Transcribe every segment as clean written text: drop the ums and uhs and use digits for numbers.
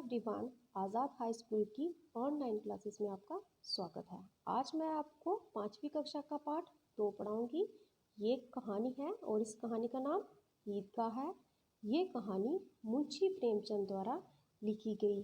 Everyone, आज़ाद high school की online classes में आपका स्वागत है। आज मैं आपको 5वीं कक्षा का पाठ 2 पढ़ाऊंगी। ये एक कहानी है और इस कहानी का नाम ईदगाह है। ये कहानी मुंशी प्रेमचंद द्वारा लिखी गई।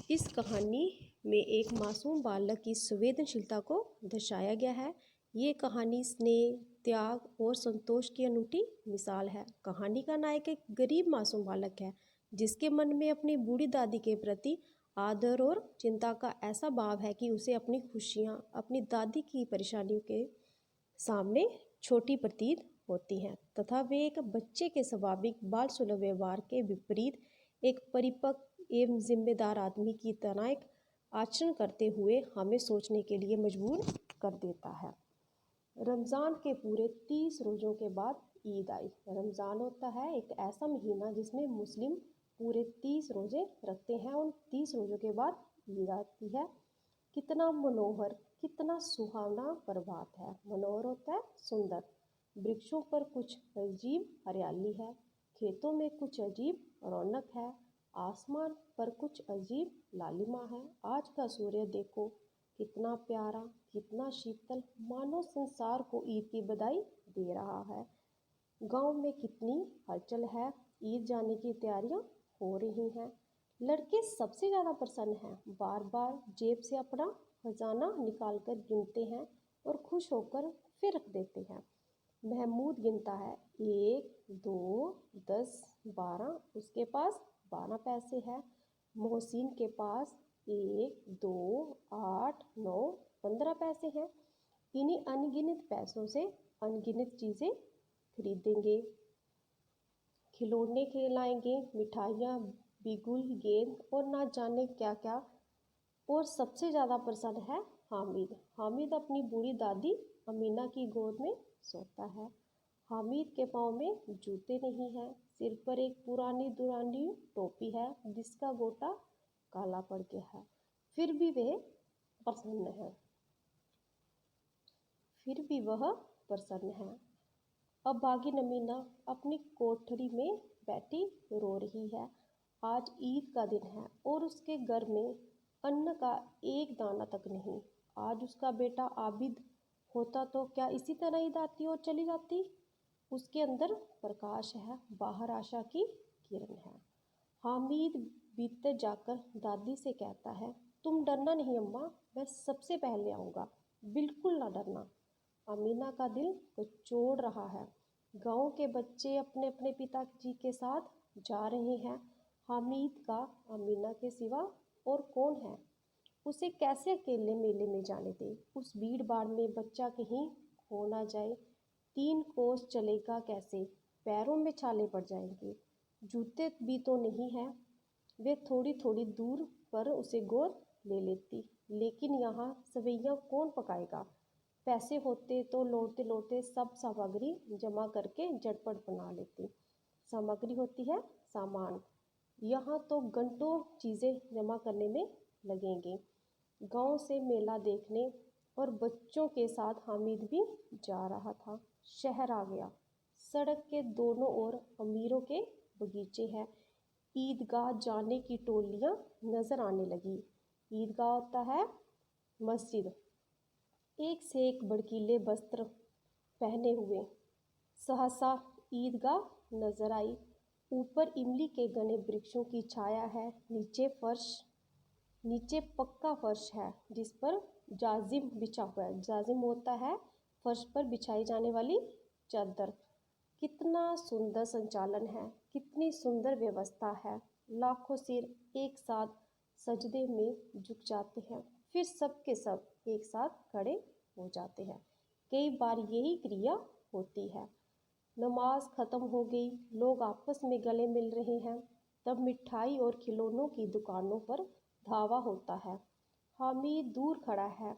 इस कहानी में एक मासूम बालक की संवेदनशीलता को दर्शाया गया है। ये कहानी स्नेह, त्याग और संतोष की अनूठी मिसाल है। कहानी का नायक एक गरीब मासूम बालक है जिसके मन में अपनी बूढ़ी दादी के प्रति आदर और चिंता का ऐसा भाव है कि उसे अपनी खुशियाँ अपनी दादी की परेशानियों के सामने छोटी प्रतीत होती हैं तथा वे एक बच्चे के स्वाभाविक बाल सुलभ व्यवहार के विपरीत एक परिपक्व एवं जिम्मेदार आदमी की तरह एक आचरण करते हुए हमें सोचने के लिए मजबूर कर देता है। रमज़ान के पूरे 30 रोज़ों के बाद ईद आई। रमज़ान होता है एक ऐसा महीना जिसमें मुस्लिम पूरे 30 रोज़े रखते हैं। उन 30 रोज़ों के बाद ईद आती है। कितना मनोहर, कितना सुहावना प्रभात है। मनोहर होता है सुंदर। वृक्षों पर कुछ अजीब हरियाली है, खेतों में कुछ अजीब रौनक है, आसमान पर कुछ अजीब लालिमा है। आज का सूर्य देखो, कितना प्यारा, कितना शीतल, मानो संसार को ईद की बधाई दे रहा है। गांव में कितनी हलचल है, ईद जाने की तैयारियां हो रही हैं। लड़के सबसे ज़्यादा प्रसन्न हैं, बार बार जेब से अपना खजाना निकालकर गिनते हैं और खुश होकर फिर रख देते हैं। महमूद गिनता है, 1, 2, 10, 12। उसके पास 12 पैसे हैं। मोहसिन के पास 1, 2, 8, 9, 15 पैसे हैं। इन्हीं अनगिनत पैसों से अनगिनत चीज़ें खरीदेंगे, खिलौने खिलाएंगे, मिठाइयाँ, बिगुल, गेंद और ना जाने क्या क्या। और सबसे ज़्यादा प्रसन्न है हामिद। हामिद अपनी बूढ़ी दादी अमीना की गोद में सोता है। हामिद के पाँव में जूते नहीं हैं, सिर पर एक पुरानी दुरानी टोपी है जिसका गोटा काला पड़ गया है। फिर भी वह प्रसन्न है। अब भागिन अमीना अपनी कोठरी में बैठी रो रही है। आज ईद का दिन है और उसके घर में अन्न का एक दाना तक नहीं। आज उसका बेटा आबिद होता तो क्या इसी तरह ईद आती और चली जाती। उसके अंदर प्रकाश है, बाहर आशा की किरण है। हामिद भीतर जाकर दादी से कहता है, तुम डरना नहीं अम्मा, मैं सबसे पहले आऊँगा, बिल्कुल ना डरना। अमीना का दिल कचोड़ रहा है। गांव के बच्चे अपने अपने पिताजी के साथ जा रहे हैं। हामिद का अमीना के सिवा और कौन है। उसे कैसे अकेले मेले में जाने दे। उस भीड़ भाड़ में बच्चा कहीं खो ना जाए। 3 कोस चलेगा कैसे, पैरों में छाले पड़ जाएंगे। जूते भी तो नहीं है। वे थोड़ी थोड़ी दूर पर उसे गोद ले लेती, लेकिन यहाँ सवैया कौन पकाएगा। पैसे होते तो लौटते लौटते सब सामग्री जमा करके झटपट बना लेती। सामग्री होती है सामान। यहाँ तो घंटों चीज़ें जमा करने में लगेंगे। गांव से मेला देखने और बच्चों के साथ हामिद भी जा रहा था। शहर आ गया। सड़क के दोनों ओर अमीरों के बगीचे हैं। ईदगाह जाने की टोलियाँ नज़र आने लगी। ईदगाह होता है मस्जिद। एक से एक भड़कीले वस्त्र पहने हुए सहसा ईदगाह नजर आई। ऊपर इमली के घने वृक्षों की छाया है। नीचे पक्का फर्श है जिस पर जाजिम बिछा हुआ है। जाजिम होता है फर्श पर बिछाई जाने वाली चादर। कितना सुंदर संचालन है, कितनी सुंदर व्यवस्था है। लाखों सिर एक साथ सजदे में झुक जाते हैं, फिर सब के सब एक साथ खड़े हो जाते हैं। कई बार यही क्रिया होती है। नमाज खत्म हो गई, लोग आपस में गले मिल रहे हैं। तब मिठाई और खिलौनों की दुकानों पर धावा होता है। हामिद दूर खड़ा है,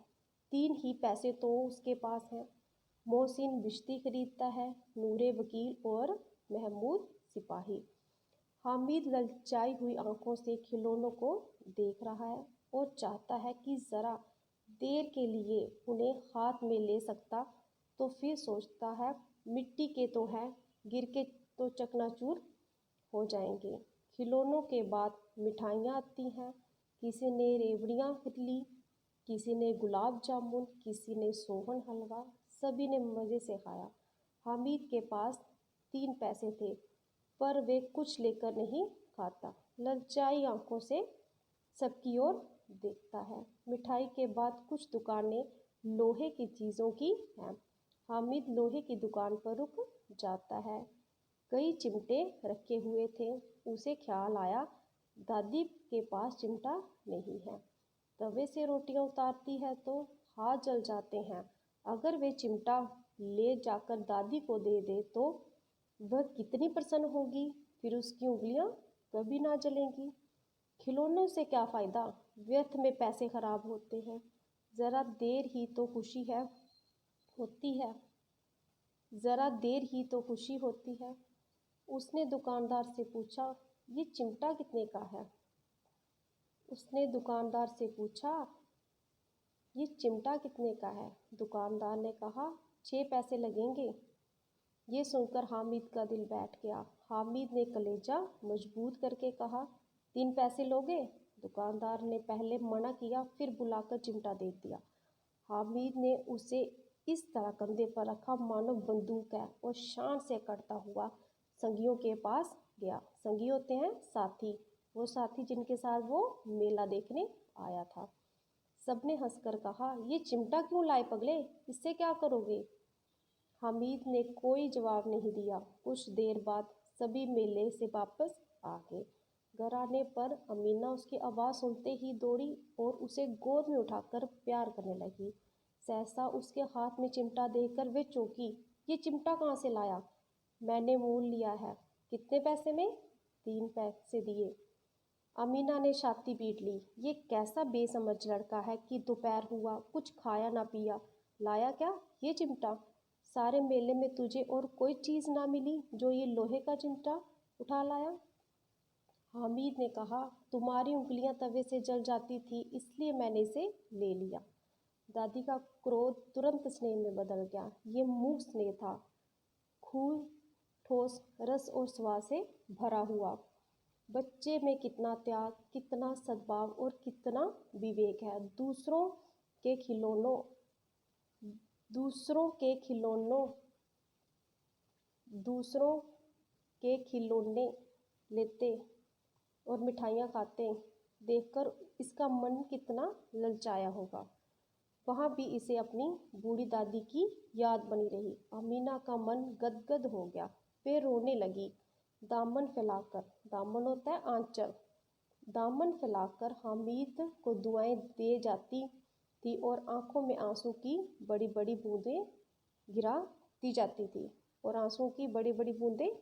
3 ही पैसे तो उसके पास हैं। मोहसिन बिश्ती खरीदता है, नूरे वकील और महमूद सिपाही। हामिद ललचाई हुई आंखों से खिलौनों को देख रहा है और चाहता है कि ज़रा देर के लिए उन्हें हाथ में ले सकता, तो फिर सोचता है मिट्टी के तो हैं, गिर के तो चकनाचूर हो जाएंगे। खिलौनों के बाद मिठाइयाँ आती हैं। किसी ने रेवड़ियाँ ली, किसी ने गुलाब जामुन, किसी ने सोहन हलवा। सभी ने मज़े से खाया। हामिद के पास 3 पैसे थे, पर वे कुछ लेकर नहीं खाता। ललचाई आंखों से सबकी ओर देखता है। मिठाई के बाद कुछ दुकानें लोहे की चीज़ों की हैं। हामिद लोहे की दुकान पर रुक जाता है। कई चिमटे रखे हुए थे। उसे ख्याल आया, दादी के पास चिमटा नहीं है। तवे से रोटियां उतारती है तो हाथ जल जाते हैं। अगर वे चिमटा ले जाकर दादी को दे दे तो वह कितनी प्रसन्न होगी। फिर उसकी उंगलियां कभी ना जलेंगी। खिलौनों से क्या फ़ायदा, व्यर्थ में पैसे खराब होते हैं। ज़रा देर ही तो खुशी है होती है ज़रा देर ही तो खुशी होती है। उसने दुकानदार से पूछा, ये चिमटा कितने का है? उसने दुकानदार से पूछा, ये चिमटा कितने का है? दुकानदार ने कहा, 6 पैसे लगेंगे। ये सुनकर हामिद का दिल बैठ गया। हामिद ने कलेजा मजबूत करके कहा, 3 पैसे लोगे? दुकानदार ने पहले मना किया, फिर बुलाकर चिमटा दे दिया। हामिद ने उसे इस तरह कंधे पर रखा मानो बंदूक है और शान से कटता हुआ संगियों के पास गया। संगी होते हैं साथी, वो साथी जिनके साथ वो मेला देखने आया था। सबने हंसकर कहा, ये चिमटा क्यों लाए पगले, इससे क्या करोगे? हामिद ने कोई जवाब नहीं दिया। कुछ देर बाद सभी मेले से वापस आ गए। घर आने पर अमीना उसकी आवाज़ सुनते ही दौड़ी और उसे गोद में उठाकर प्यार करने लगी। सहसा उसके हाथ में चिमटा देखकर वे चौंकी। ये चिमटा कहाँ से लाया? मैंने मोल लिया है। कितने पैसे में? 3 पैसे दिए। अमीना ने छाती पीट ली। ये कैसा बेसमझ लड़का है कि दोपहर हुआ, कुछ खाया ना पिया, लाया क्या? ये चिमटा। सारे मेले में तुझे और कोई चीज़ ना मिली जो ये लोहे का चिमटा उठा लाया? हामिद ने कहा, तुम्हारी उंगलियां तवे से जल जाती थी, इसलिए मैंने इसे ले लिया। दादी का क्रोध तुरंत स्नेह में बदल गया। ये मूक स्नेह था, खून, ठोस रस और स्वाद से भरा हुआ। बच्चे में कितना त्याग, कितना सद्भाव और कितना विवेक है। के खिलौनों दूसरों के खिलौनों दूसरों के खिलौने लेते और मिठाइयाँ खाते देखकर इसका मन कितना ललचाया होगा। वहाँ भी इसे अपनी बूढ़ी दादी की याद बनी रही। अमीना का मन गदगद हो गया। फिर रोने लगी। दामन होता है आंचल, दामन फैलाकर हामिद को दुआएं दे जाती थी और आंखों में आंसू की बड़ी बड़ी बूंदें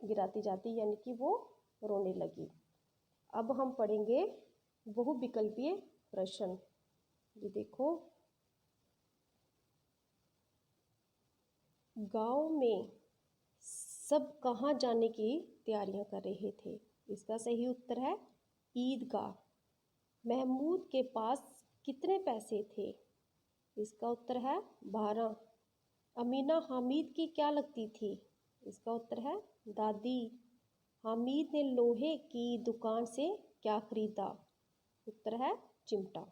गिराती जाती थी यानी कि वो रोने लगी। अब हम पढ़ेंगे बहुविकल्पीय प्रश्न। ये देखो, गांव में सब कहाँ जाने की तैयारियां कर रहे थे? इसका सही उत्तर है ईदगाह। महमूद के पास कितने पैसे थे? इसका उत्तर है 12। अमीना हामिद की क्या लगती थी? इसका उत्तर है दादी। हामिद ने लोहे की दुकान से क्या खरीदा? उत्तर है चिमटा।